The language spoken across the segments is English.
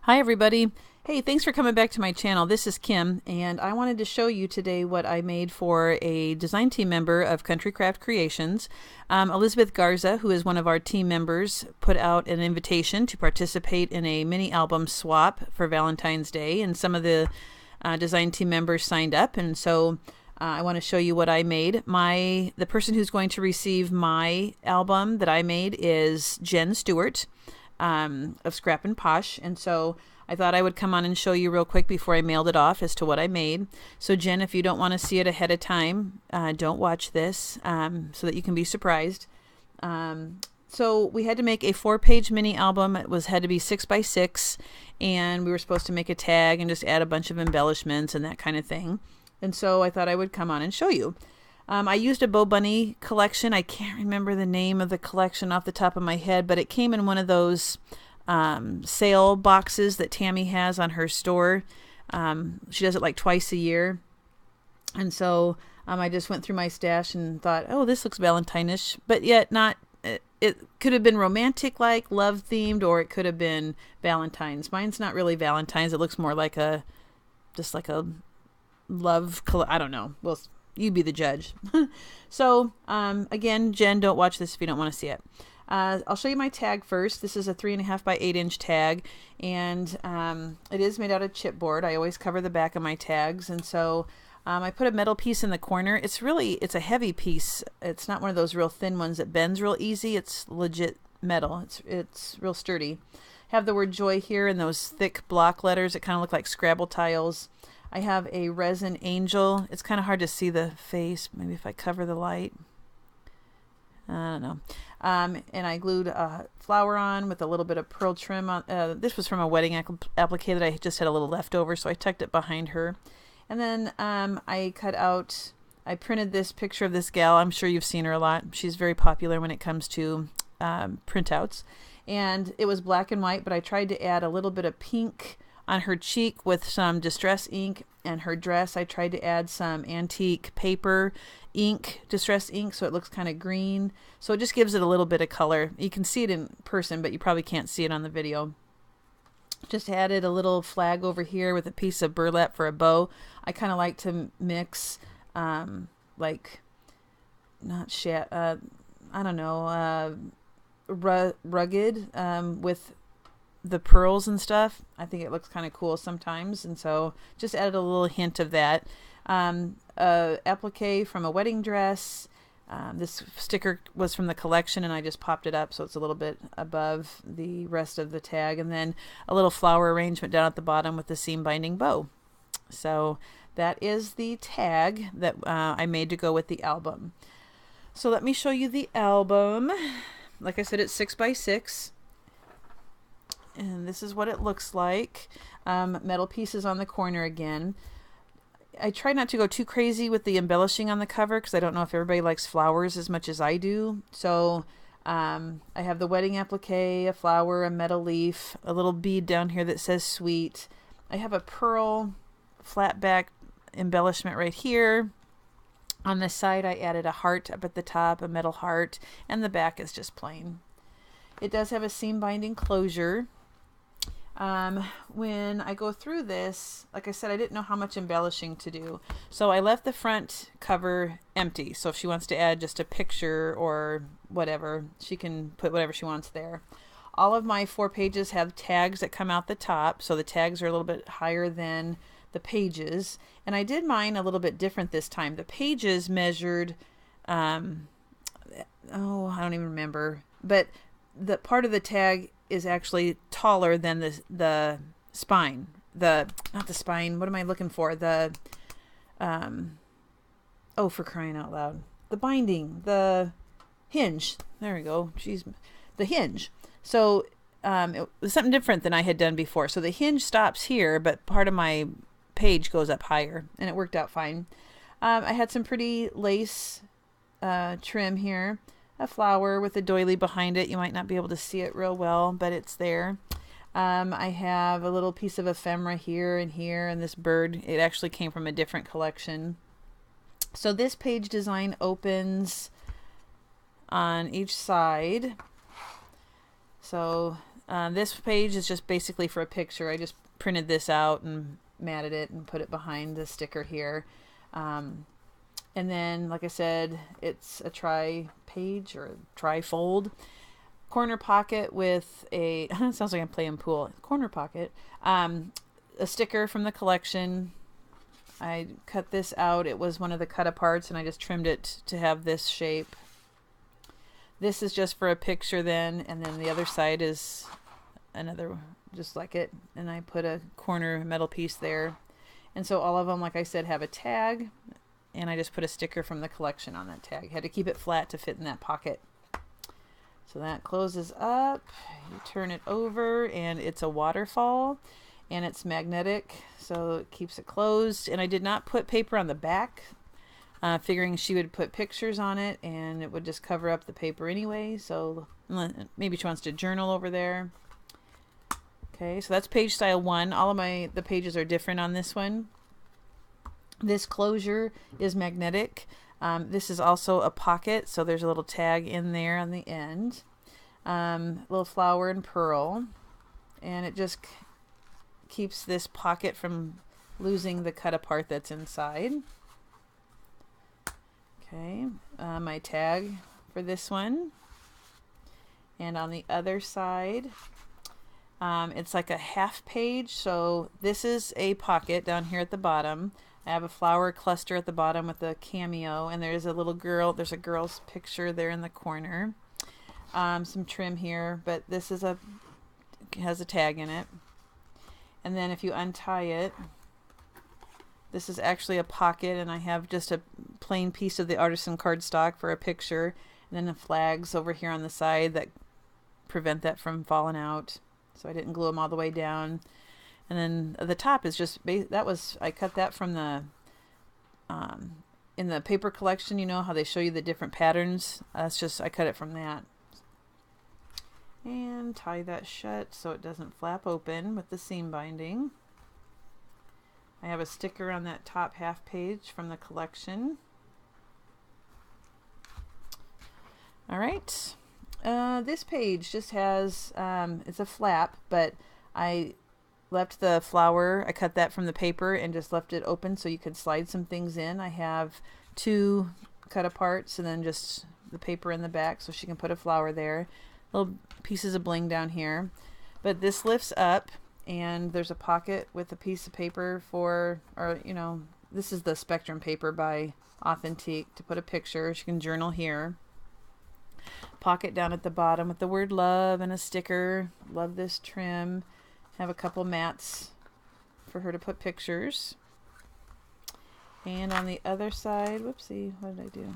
Hi everybody. Hey, thanks for coming back to my channel. This is Kim, and I wanted to show you today what I made for a design team member of Country Craft Creations. Elizabeth Garza, who is one of our team members, put out an invitation to participate in a mini album swap for Valentine's Day, and some of the design team members signed up, and so I want to show you what I made. The person who's going to receive my album that I made is Jenn Stewart of Scrap and Posh, and so I thought I would come on and show you real quick before I mailed it off as to what I made. So Jen, if you don't want to see it ahead of time, don't watch this so that you can be surprised. So we had to make a 4-page mini album. It had to be 6 by 6, and we were supposed to make a tag and just add a bunch of embellishments and that kind of thing. And so I thought I would come on and show you. I used a Bo Bunny collection. I can't remember the name of the collection off the top of my head, but it came in one of those sale boxes that Tammy has on her store. She does it like twice a year. And so I just went through my stash and thought, oh, this looks Valentine-ish, but yet not. It could have been romantic, like love themed, or it could have been Valentine's. Mine's not really Valentine's. It looks more like just like a love, I don't know. Well, you be the judge. So again, Jen, don't watch this if you don't want to see it. I'll show you my tag first. This is a 3.5 by 8 inch tag, and it is made out of chipboard. I always cover the back of my tags, and so I put a metal piece in the corner. It's a heavy piece. It's not one of those real thin ones that bends real easy. It's legit metal. It's real sturdy. Have the word joy here in those thick block letters that kind of look like Scrabble tiles. I have a resin angel. It's kind of hard to see the face. Maybe if I cover the light. I don't know. And I glued a flower on with a little bit of pearl trim on. This was from a wedding applique that I just had a little leftover, so I tucked it behind her. And then I printed this picture of this gal. I'm sure you've seen her a lot. She's very popular when it comes to printouts. And it was black and white, but I tried to add a little bit of pink on her cheek with some distress ink, and her dress I tried to add some antique paper ink, distress ink, so it looks kind of green. So it just gives it a little bit of color. You can see it in person, but you probably can't see it on the video. Just added a little flag over here with a piece of burlap for a bow. I kind of like to mix like I don't know, rugged with the pearls and stuff. I think it looks kind of cool sometimes, and so just added a little hint of that. Applique from a wedding dress. This sticker was from the collection, and I just popped it up so it's a little bit above the rest of the tag, and then a little flower arrangement down at the bottom with the seam binding bow. So that is the tag that I made to go with the album. So let me show you the album. Like I said, it's 6 by 6. And this is what it looks like. Metal pieces on the corner again. I try not to go too crazy with the embellishing on the cover because I don't know if everybody likes flowers as much as I do. So I have the wedding applique, a flower, a metal leaf, a little bead down here that says sweet. I have a pearl flat back embellishment right here. On the side I added a heart up at the top, a metal heart, and the back is just plain. It does have a seam binding closure. When I go through this, like I said, I didn't know how much embellishing to do. So I left the front cover empty. So if she wants to add just a picture or whatever, she can put whatever she wants there. All of my 4 pages have tags that come out the top. So the tags are a little bit higher than the pages. And I did mine a little bit different this time. The pages measured, I don't even remember. But the part of the tag is actually taller than the spine. Not the spine. What am I looking for? For crying out loud. The binding, the hinge. There we go. Jeez, the hinge. So it was something different than I had done before. So the hinge stops here, but part of my page goes up higher, and it worked out fine. I had some pretty lace trim here. A flower with a doily behind it. You might not be able to see it real well, but it's there. I have a little piece of ephemera here, and this bird. It actually came from a different collection. So this page design opens on each side. So This page is just basically for a picture. I just printed this out and matted it and put it behind the sticker here. And then, like I said, it's a tri-page or tri-fold corner pocket with a, sounds like I'm playing pool, corner pocket, a sticker from the collection. I cut this out. It was one of the cut aparts and I just trimmed it to have this shape. This is just for a picture then, and then the other side is another just like it, and I put a corner metal piece there. And so all of them, like I said, have a tag, and I just put a sticker from the collection on that tag. Had to keep it flat to fit in that pocket. So that closes up, you turn it over, and it's a waterfall, and it's magnetic, so it keeps it closed. And I did not put paper on the back, figuring she would put pictures on it, and it would just cover up the paper anyway, so maybe she wants to journal over there. Okay, so that's page style 1. All of the pages are different on this one. This closure is magnetic. This is also a pocket, so there's a little tag in there on the end. Little flower and pearl, and it just keeps this pocket from losing the cut apart that's inside. Okay, my tag for this one. And on the other side, it's like a half page, so this is a pocket down here at the bottom. I have a flower cluster at the bottom with a cameo, and there's a little girl, there's a girl's picture there in the corner. Some trim here, but this is has a tag in it. And then if you untie it, this is actually a pocket, and I have just a plain piece of the artisan cardstock for a picture, and then the flags over here on the side that prevent that from falling out, so I didn't glue them all the way down. And then the top is just, I cut that from the, in the paper collection, you know how they show you the different patterns? That's just, I cut it from that. And tie that shut so it doesn't flap open with the seam binding. I have a sticker on that top half page from the collection. All right. This page just has, it's a flap, but I left the flower, I cut that from the paper and just left it open so you could slide some things in. I have 2 cut aparts and then just the paper in the back so she can put a flower there. Little pieces of bling down here. But this lifts up and there's a pocket with a piece of paper for, or you know, this is the Spectrum paper by Authentique to put a picture. She can journal here. Pocket down at the bottom with the word love and a sticker. Love this trim. Have a couple mats for her to put pictures. And on the other side, whoopsie, what did I do?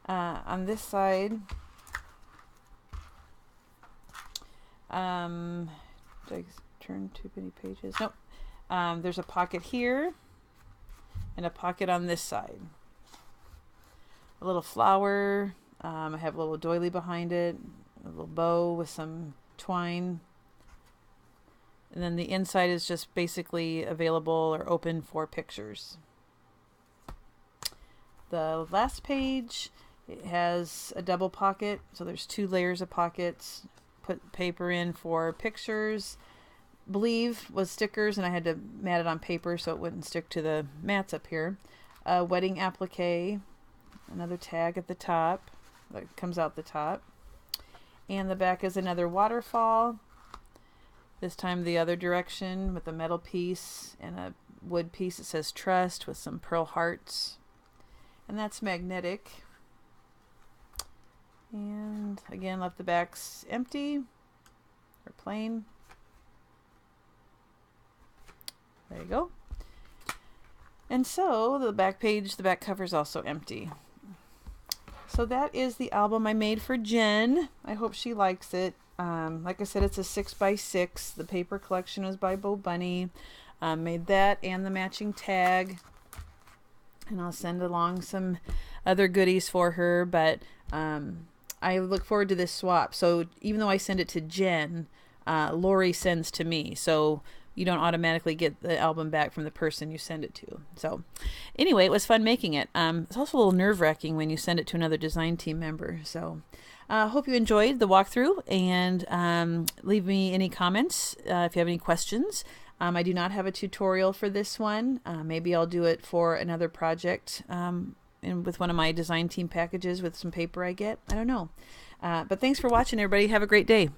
On this side, did I turn too many pages? Nope. There's a pocket here and a pocket on this side. A little flower. I have a little doily behind it, a little bow with some twine. And then the inside is just basically available or open for pictures. The last page, it has a double pocket, so there's 2 layers of pockets. Put paper in for pictures. Believe was stickers, and I had to mat it on paper so it wouldn't stick to the mats up here. A wedding applique, another tag at the top that comes out the top. And the back is another waterfall. This time the other direction with a metal piece and a wood piece that says trust with some pearl hearts. And that's magnetic. And again, left the backs empty or plain. There you go. And so the back page, the back cover is also empty. So that is the album I made for Jen. I hope she likes it. Like I said, it's a 6x6. The paper collection was by Bo Bunny. Made that and the matching tag. And I'll send along some other goodies for her. But I look forward to this swap. So even though I send it to Jen, Lori sends to me. So you don't automatically get the album back from the person you send it to. So anyway, it was fun making it. It's also a little nerve-wracking when you send it to another design team member. So Hope you enjoyed the walkthrough, and leave me any comments if you have any questions. I do not have a tutorial for this one. Maybe I'll do it for another project with one of my design team packages with some paper I get. I don't know. But thanks for watching, everybody. Have a great day.